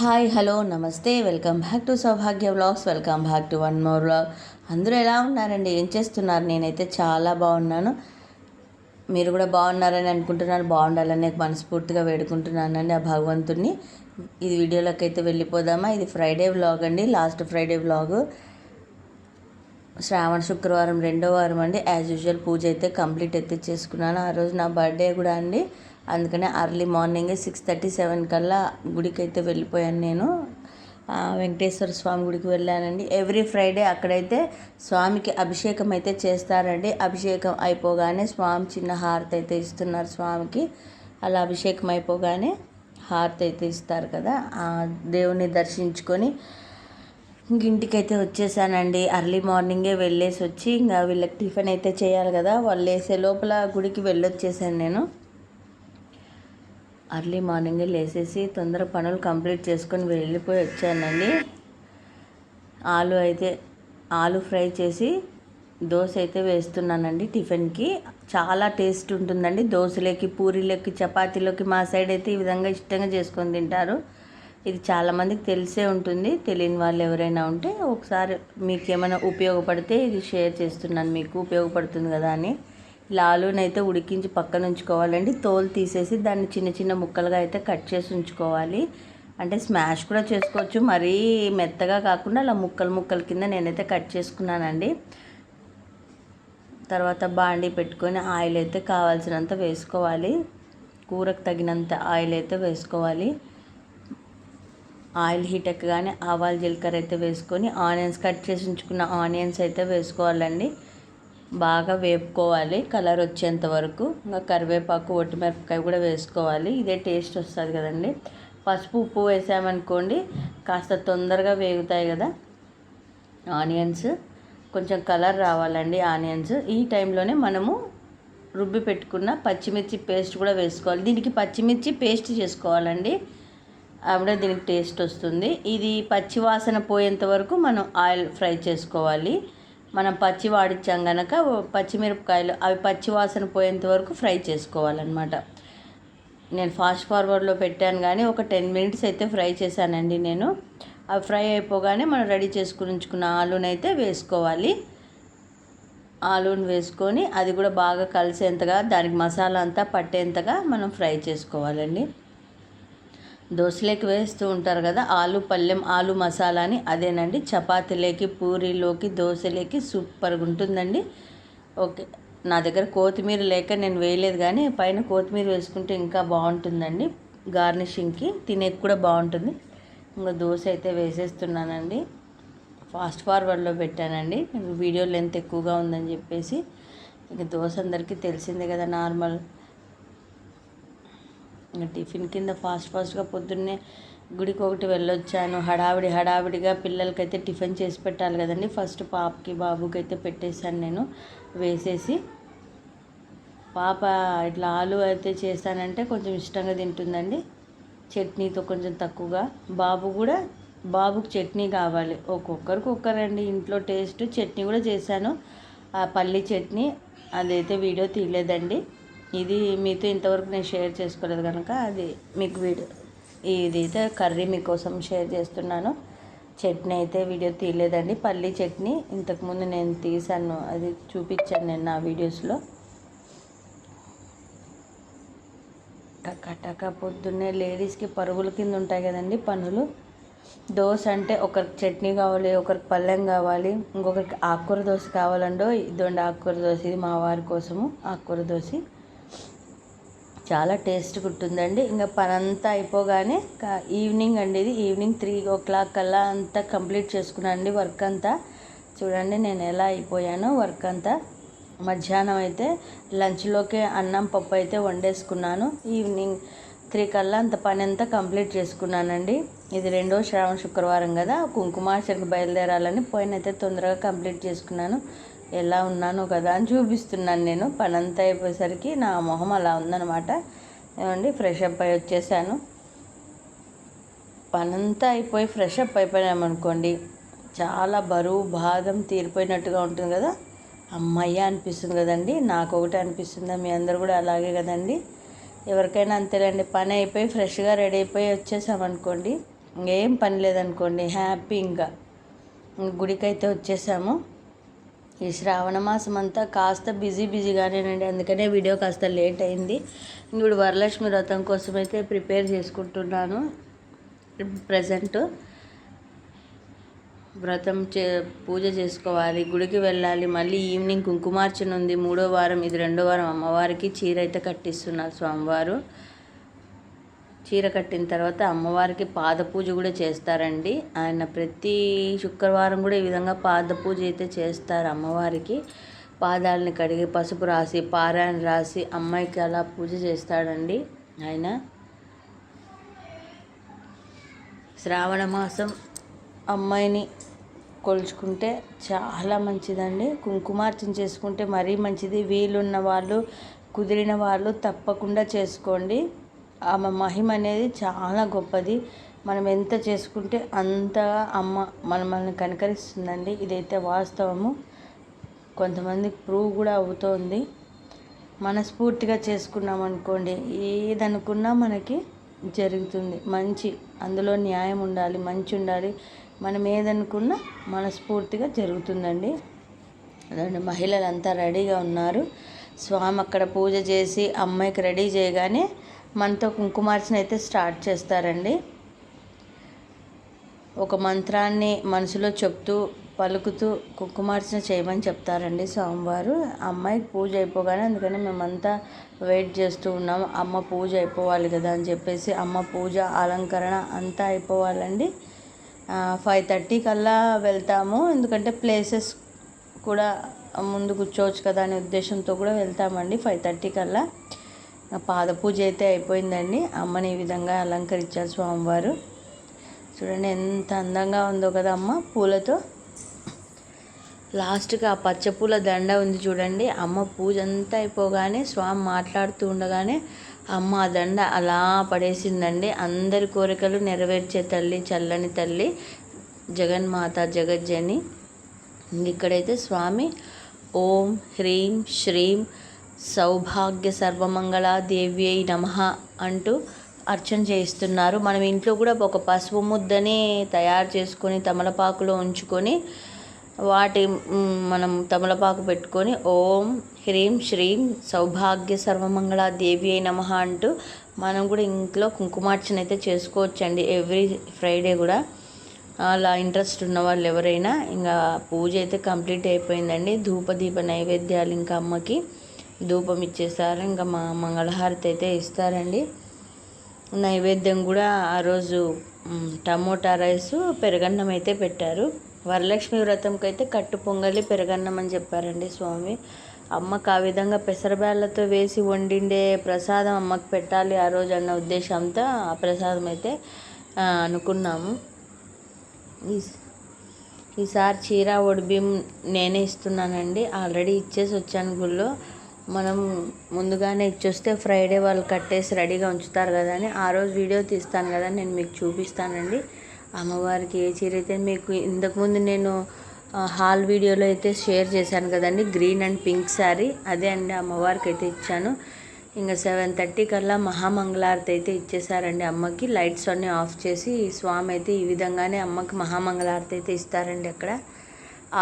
Hi hello నమస్తే welcome back to Saubhagya vlogs. Welcome back to one more vlog. అందరూ ఎలా ఉన్నారండి? ఏం చేస్తున్నారు? నేనైతే చాలా బాగున్నాను. మీరు కూడా బాగున్నారని అనుకుంటున్నాను. బాగుండాలని మనస్ఫూర్తిగా వేడుకుంటున్నానండి ఆ భగవంతుడిని. ఇది వీడియోలోకి అయితే వెళ్ళిపోదామా? ఇది ఫ్రైడే వ్లాగ్ అండి, లాస్ట్ ఫ్రైడే వ్లాగ్. శ్రావణ శుక్రవారం రెండో వారం అండి. యాజ్ యూజువల్ పూజ అయితే కంప్లీట్ అయితే చేసుకున్నాను. ఆ రోజు నా బర్త్డే కూడా అండి. అందుకనే అర్లీ మార్నింగే 6:37 కల్లా గుడికి అయితే వెళ్ళిపోయాను నేను. వెంకటేశ్వర స్వామి గుడికి వెళ్ళానండి. ఎవ్రీ ఫ్రైడే అక్కడైతే స్వామికి అభిషేకం అయితే చేస్తారండి. అభిషేకం అయిపోగానే స్వామి చిన్న హారతి అయితే ఇస్తున్నారు స్వామికి. అలా అభిషేకం అయిపోగానే హారతి అయితే ఇస్తారు కదా, ఆ దేవుని దర్శించుకొని ఇంటికైతే వచ్చేసానండి. అర్లీ మార్నింగే వెళ్ళేసి వచ్చి ఇంకా వీళ్ళకి టిఫిన్ అయితే చేయాలి కదా, వాళ్ళు లేసే లోపల గుడికి వెళ్ళొచ్చేసాను నేను. అర్లీ మార్నింగే లేసేసి తొందర పనులు కంప్లీట్ చేసుకొని వెళ్ళిపోయి వచ్చానండి. ఆలు ఫ్రై చేసి దోశ అయితే వేస్తున్నానండి టిఫిన్కి. చాలా టేస్ట్ ఉంటుందండి దోశలోకి, పూరీలోకి, చపాతీలోకి. మా సైడ్ అయితే ఈ విధంగా ఇష్టంగా చేసుకొని తింటారు. ఇది చాలామందికి తెలిసే ఉంటుంది. తెలియని వాళ్ళు ఎవరైనా ఉంటే ఒకసారి మీకు ఏమైనా ఉపయోగపడితే ఇది షేర్ చేస్తున్నాను, మీకు ఉపయోగపడుతుంది కదా అని. ఇలా ఆలూనైతే ఉడికించి పక్కన ఉంచుకోవాలండి. తోలు తీసేసి దాన్ని చిన్న చిన్న ముక్కలుగా అయితే కట్ చేసి ఉంచుకోవాలి. అంటే స్మాష్ కూడా చేసుకోవచ్చు, మరీ మెత్తగా కాకుండా అలా ముక్కలు ముక్కల కింద నేనైతే కట్ చేసుకున్నానండి. తర్వాత బాండీ పెట్టుకొని ఆయిల్ అయితే కావాల్సినంత వేసుకోవాలి. కూరకు తగినంత ఆయిల్ అయితే వేసుకోవాలి. ఆయిల్ హీట్ ఎక్కగానే ఆవాలు జీలకర్ర అయితే వేసుకొని ఆనియన్స్, కట్ చేసి ఉంచుకున్న ఆనియన్స్ అయితే వేసుకోవాలండి. బాగా వేపుకోవాలి కలర్ వచ్చేంత వరకు. ఇంకా కరివేపాకు, ఒట్టిమిరపకాయ కూడా వేసుకోవాలి. ఇదే టేస్ట్ వస్తుంది కదండి. పసుపు ఉప్పు వేసామనుకోండి కాస్త తొందరగా వేగుతాయి కదా ఆనియన్స్. కొంచెం కలర్ రావాలండి ఆనియన్స్. ఈ టైంలోనే మనము రుబ్బి పెట్టుకున్న పచ్చిమిర్చి పేస్ట్ కూడా వేసుకోవాలి. దీనికి పచ్చిమిర్చి పేస్ట్ చేసుకోవాలండి, అప్పుడే దీనికి టేస్ట్ వస్తుంది. ఇది పచ్చి వాసన పోయేంత వరకు మనం ఆయిల్ ఫ్రై చేసుకోవాలి. మనం పచ్చి వాడిచ్చాం కనుక పచ్చిమిరపకాయలు అవి పచ్చి వాసన పోయేంత వరకు ఫ్రై చేసుకోవాలన్నమాట. నేను ఫాస్ట్ ఫార్వర్డ్లో పెట్టాను కానీ ఒక 10 మినిట్స్ అయితే ఫ్రై చేశానండి నేను. అవి ఫ్రై అయిపోగానే మనం రెడీ చేసుకుని ఉంచుకున్న ఆలూనైతే వేసుకోవాలి. ఆలూని వేసుకొని అది కూడా బాగా కలిసేంతగా, దానికి మసాలా అంతా పట్టేంతగా మనం ఫ్రై చేసుకోవాలండి. దోశలోకి వేస్తూ ఉంటారు కదా ఆలు పల్లెం, ఆలు మసాలా అని, అదేనండి. చపాతీలోకి, పూరీలోకి, దోశలోకి సూపర్గా ఉంటుందండి. ఓకే, నా దగ్గర కొత్తిమీర లేక నేను వేయలేదు, కానీ పైన కొత్తిమీర వేసుకుంటే ఇంకా బాగుంటుందండి. గార్నిషింగ్కి తినేకి కూడా బాగుంటుంది. ఇంకా దోశ అయితే వేసేస్తున్నానండి. ఫాస్ట్ ఫార్వర్డ్లో పెట్టానండి, వీడియో లెంత్ ఎక్కువగా ఉందని చెప్పేసి. ఇక దోశ అందరికీ తెలిసిందే కదా, నార్మల్ ఇంకా టిఫిన్ కింద ఫాస్ట్గా పొద్దున్నే గుడికి ఒకటి వెళ్ళొచ్చాను. హడావిడిగా పిల్లలకైతే టిఫిన్ చేసి పెట్టాలి కదండి. ఫస్ట్ పాపకి బాబుకి అయితే పెట్టేశాను నేను వేసేసి. పాప ఇట్లా ఆలు అయితే చేశానంటే కొంచెం ఇష్టంగా తింటుందండి, చట్నీతో కొంచెం తక్కువగా. బాబుకి చట్నీ కావాలి. ఒక్కొక్కరండి ఇంట్లో టేస్ట్. చట్నీ కూడా చేశాను, పల్లీ చట్నీ. అదైతే వీడియో తీయలేదండి. ఇది మీతో ఇంతవరకు నేను షేర్ చేసుకోలేదు కనుక అది మీకు ఇదైతే కర్రీ మీకోసం షేర్ చేస్తున్నాను. చట్నీ అయితే వీడియో తీయలేదండి. పల్లీ చట్నీ ఇంతకుముందు నేను తీసాను, అది చూపించాను నేను నా వీడియోస్లో. టక పొద్దున్నే లేడీస్కి పరుగుల కింద ఉంటాయి కదండి పనులు. దోశ అంటే ఒకరికి చట్నీ కావాలి, ఒకరికి పళ్ళెం కావాలి, ఇంకొకరికి ఆకుకూర దోశ కావాలండో. ఇదండి ఆకుకూర దోశ, ఇది మా వారి కోసము ఆకుకూర దోశ. చాలా టేస్ట్గా ఉంటుందండి. ఇంకా పని అంతా అయిపోగానే ఈవినింగ్ అండి, ఇది ఈవినింగ్ 3 కల్లా అంతా కంప్లీట్ చేసుకున్నానండి వర్క్ అంతా. చూడండి నేను ఎలా అయిపోయానో వర్క్ అంతా. మధ్యాహ్నం అయితే లంచ్లోకి అన్నం పప్పు అయితే వండేసుకున్నాను. ఈవినింగ్ 3 కల్లా అంత పని అంతా కంప్లీట్ చేసుకున్నానండి. ఇది రెండో శ్రావణ శుక్రవారం కదా, కుంకుమార్చనకు బయలుదేరాలని పోయినైతే తొందరగా కంప్లీట్ చేసుకున్నాను. ఎలా ఉన్నానో కదా అని చూపిస్తున్నాను నేను. పని అంతా అయిపోయేసరికి నా మొహం అలా ఉందన్నమాట. ఏమండి ఫ్రెష్ అప్ అయి వచ్చేసాను. పనంతా అయిపోయి ఫ్రెష్ అప్ అయిపోయామనుకోండి చాలా బరువు బాధం తీరిపోయినట్టుగా ఉంటుంది కదా, అమ్మయ్య అనిపిస్తుంది కదండి. నాకు ఒకటి అనిపిస్తుందా, మీ అందరు కూడా అలాగే కదండి. ఎవరికైనా అంతేలేండి. పని అయిపోయి ఫ్రెష్గా రెడీ అయిపోయి వచ్చేసామనుకోండి ఏం పని లేదనుకోండి, హ్యాపీ ఇంకా గుడికైతే వచ్చేసాము. ఈ శ్రావణ మాసం అంతా కాస్త బిజీగానేనండి, అందుకనే వీడియో కాస్త లేట్ అయింది. ఇప్పుడు వరలక్ష్మి వ్రతం కోసం అయితే ప్రిపేర్ చేసుకుంటున్నాను. ప్రజెంట్ వ్రతం పూజ చేసుకోవాలి, గుడికి వెళ్ళాలి, మళ్ళీ ఈవినింగ్ కుంకుమార్చన ఉంది. 3వ వారం, ఇది 2వ వారం. అమ్మవారికి చీర అయితే కట్టిస్తున్నారు స్వామివారు. చీర కట్టిన తర్వాత అమ్మవారికి పాద పూజ కూడా చేస్తారండి. ఆయన ప్రతి శుక్రవారం కూడా ఈ విధంగా పాద పూజ అయితే చేస్తారు. అమ్మవారికి పాదాలని కడిగి పసుపు రాసి పారాయణ రాసి అమ్మాయికి అలా పూజ చేస్తాడండి ఆయన. శ్రావణ మాసం అమ్మాయిని కొలుచుకుంటే చాలా మంచిదండి. కుంకుమార్చన చేసుకుంటే మరీ మంచిది. వీలున్న వాళ్ళు, కుదిరిన వాళ్ళు తప్పకుండా చేసుకోండి. ఆమె మహిమ అనేది చాలా గొప్పది. మనం ఎంత చేసుకుంటే అంతగా అమ్మ మనల్ని కనికరిస్తుందండి. ఇదైతే వాస్తవము, కొంతమందికి ప్రూవ్ కూడా అవుతోంది. మనస్ఫూర్తిగా చేసుకున్నాం అనుకోండి, ఏదనుకున్నా మనకి జరుగుతుంది. అందులో న్యాయం ఉండాలి, మంచి ఉండాలి. మనం ఏదనుకున్నా మనస్ఫూర్తిగా జరుగుతుందండి. అదండి, మహిళలంతా రెడీగా ఉన్నారు. స్వామి అక్కడ పూజ చేసి అమ్మాయికి రెడీ చేయగానే మనతో కుంకుమార్చన అయితే స్టార్ట్ చేస్తారండి. ఒక మంత్రాన్ని మనసులో చెప్తూ పలుకుతూ కుంకుమార్చన చేయమని చెప్తారండి స్వామివారు. అమ్మాయికి పూజ అయిపోగానే, అందుకని మేమంతా వెయిట్ చేస్తూ ఉన్నాము. అమ్మ పూజ అయిపోవాలి కదా అని చెప్పేసి, అమ్మ పూజ అలంకరణ అంతా అయిపోవాలండి. 5:30 కల్లా వెళ్తాము, ఎందుకంటే ప్లేసెస్ కూడా ముందు కూర్చోవచ్చు కదా అనే ఉద్దేశంతో కూడా వెళ్తామండి. 5:30 కల్లా పాద పూజ అయితే అయిపోయిందండి. అమ్మని ఈ విధంగా అలంకరించారు స్వామివారు. చూడండి ఎంత అందంగా ఉందో కదా అమ్మ పూలతో. లాస్ట్కి ఆ పచ్చపూల దండ ఉంది చూడండి. అమ్మ పూజ అంతా అయిపోగానే స్వామి మాట్లాడుతూ ఉండగానే అమ్మ ఆ దండ అలా పడేసిందండి. అందరి కోరికలు నెరవేర్చే తల్లి, చల్లని తల్లి, జగన్మాత, జగజ్జని. ఇక్కడైతే స్వామి ఓం హ్రీం శ్రీం సౌభాగ్య సర్వమంగళ దేవ్యై నమః అంటూ అర్చన చేయిస్తున్నారు. మనం ఇంట్లో కూడా ఒక పసుపు ముద్దని తయారు చేసుకొని తమలపాకులో ఉంచుకొని మనం తమలపాకు పెట్టుకొని ఓం హ్రీం శ్రీం సౌభాగ్య సర్వమంగళ దేవ్యై నమః అంటూ మనం కూడా ఇంట్లో కుంకుమార్చన అయితే చేసుకోవచ్చండి. ఎవ్రీ ఫ్రైడే కూడా అలా ఇంట్రెస్ట్ ఉన్న వాళ్ళు ఎవరైనా. ఇంకా పూజ అయితే కంప్లీట్ అయిపోయిందండి. ధూపదీప నైవేద్యాలు ఇంకా అమ్మకి ధూపం ఇచ్చేసారు. ఇంకా మంగళహారతి అయితే ఇస్తారండి. నైవేద్యం కూడా ఆ రోజు టమోటా రైసు, పెరుగన్నం అయితే పెట్టారు. వరలక్ష్మి వ్రతంకి అయితే కట్టు పొంగలి, పెరుగన్నం అని చెప్పారండి స్వామి. అమ్మకు ఆ విధంగా పెసరబ్యాళ్ళతో వేసి వండిండే ప్రసాదం అమ్మకి పెట్టాలి ఆ రోజు అన్న ఉద్దేశంతో ఆ ప్రసాదం అయితే అనుకున్నాము. ఈసారి చీర ఒడిబియ్యం నేనే ఇస్తున్నానండి. ఆల్రెడీ ఇచ్చేసి వచ్చాను గుళ్ళో. మనం ముందుగానే ఇచ్చొస్తే ఫ్రైడే వాళ్ళు కట్టేసి రెడీగా ఉంచుతారు కదా అని ఆ రోజు వీడియో తీస్తాను కదా, నేను మీకు చూపిస్తానండి అమ్మవారికి ఏ చీర అయితే. మీకు ఇంతకుముందు నేను హాల్ వీడియోలో అయితే షేర్ చేశాను కదండి, గ్రీన్ అండ్ పింక్ శారీ, అదే అండి అమ్మవారికి అయితే ఇచ్చాను. ఇంకా 7:30 కల్లా మహామంగళారతి అయితే ఇచ్చేసారండి అమ్మకి. లైట్స్ అన్నీ ఆఫ్ చేసి స్వామి అయితే ఈ విధంగానే అమ్మకి మహామంగళారతి అయితే ఇస్తారండి. అక్కడ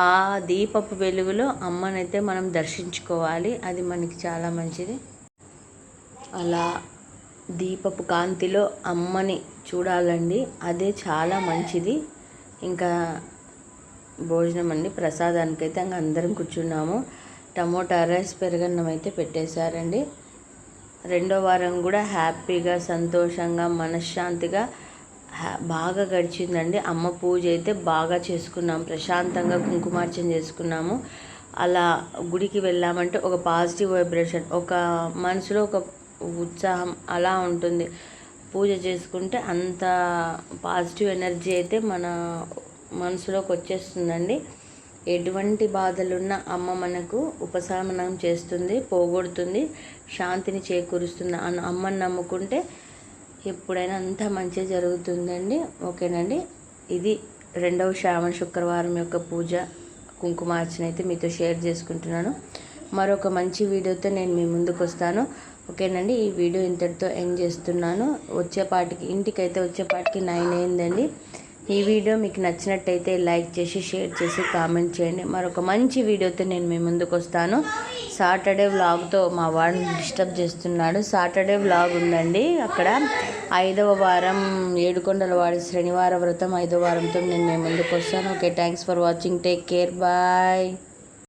ఆ దీపపు వెలుగులో అమ్మనైతే మనం దర్శించుకోవాలి, అది మనకి చాలా మంచిది. అలా దీపపు కాంతిలో అమ్మని చూడాలండి, అదే చాలా మంచిది. ఇంకా భోజనం అండి, ప్రసాదానికైతే ఇంకా అందరం కూర్చున్నాము. టమోటా రైస్, పెరుగన్నం అయితే పెట్టేశారండి. 2వ వారం కూడా హ్యాపీగా, సంతోషంగా, మనశ్శాంతిగా బాగా గడిచిందండి. అమ్మ పూజ అయితే బాగా చేసుకున్నాము, ప్రశాంతంగా కుంకుమార్చన చేసుకున్నాము. అలా గుడికి వెళ్ళామంటే ఒక పాజిటివ్ వైబ్రేషన్, ఒక మనసులో ఒక ఉత్సాహం అలా ఉంటుంది. పూజ చేసుకుంటే అంత పాజిటివ్ ఎనర్జీ అయితే మన మనసులోకి వచ్చేస్తుందండి. ఎటువంటి బాధలున్నా అమ్మ మనకు ఉపశమనం చేస్తుంది, పోగొడుతుంది, శాంతిని చేకూరుస్తుంది. అమ్మని నమ్ముకుంటే ఎప్పుడైనా అంతా మంచి జరుగుతుందండి. ఓకేనండి, ఇది 2వ శ్రావణ శుక్రవారం యొక్క పూజ కుంకుమార్చన అయితే మీతో షేర్ చేసుకుంటున్నాను. మరొక మంచి వీడియోతో నేను మీ ముందుకు వస్తాను. ఓకేనండి, ఈ వీడియో ఇంతటితో ఎండ్ చేస్తున్నాను. ఇంటికైతే వచ్చేపాటికి 9 అయిందండి. ఈ వీడియో మీకు నచ్చినట్టయితే లైక్ చేసి, షేర్ చేసి, కామెంట్ చేయండి. మరొక మంచి వీడియోతో నేను మీ ముందుకు వస్తాను. సాటర్డే వ్లాగ్తో మా వాడిని డిస్టర్బ్ చేస్తున్నాడు. సాటర్డే వ్లాగ్ ఉందండి. అక్కడ 5వ వారం ఏడుకొండలవాడి శనివార వ్రతం 5వ వారంతో నేను మీ ముందుకు వస్తాను. Okay, thanks for watching. Take care, bye.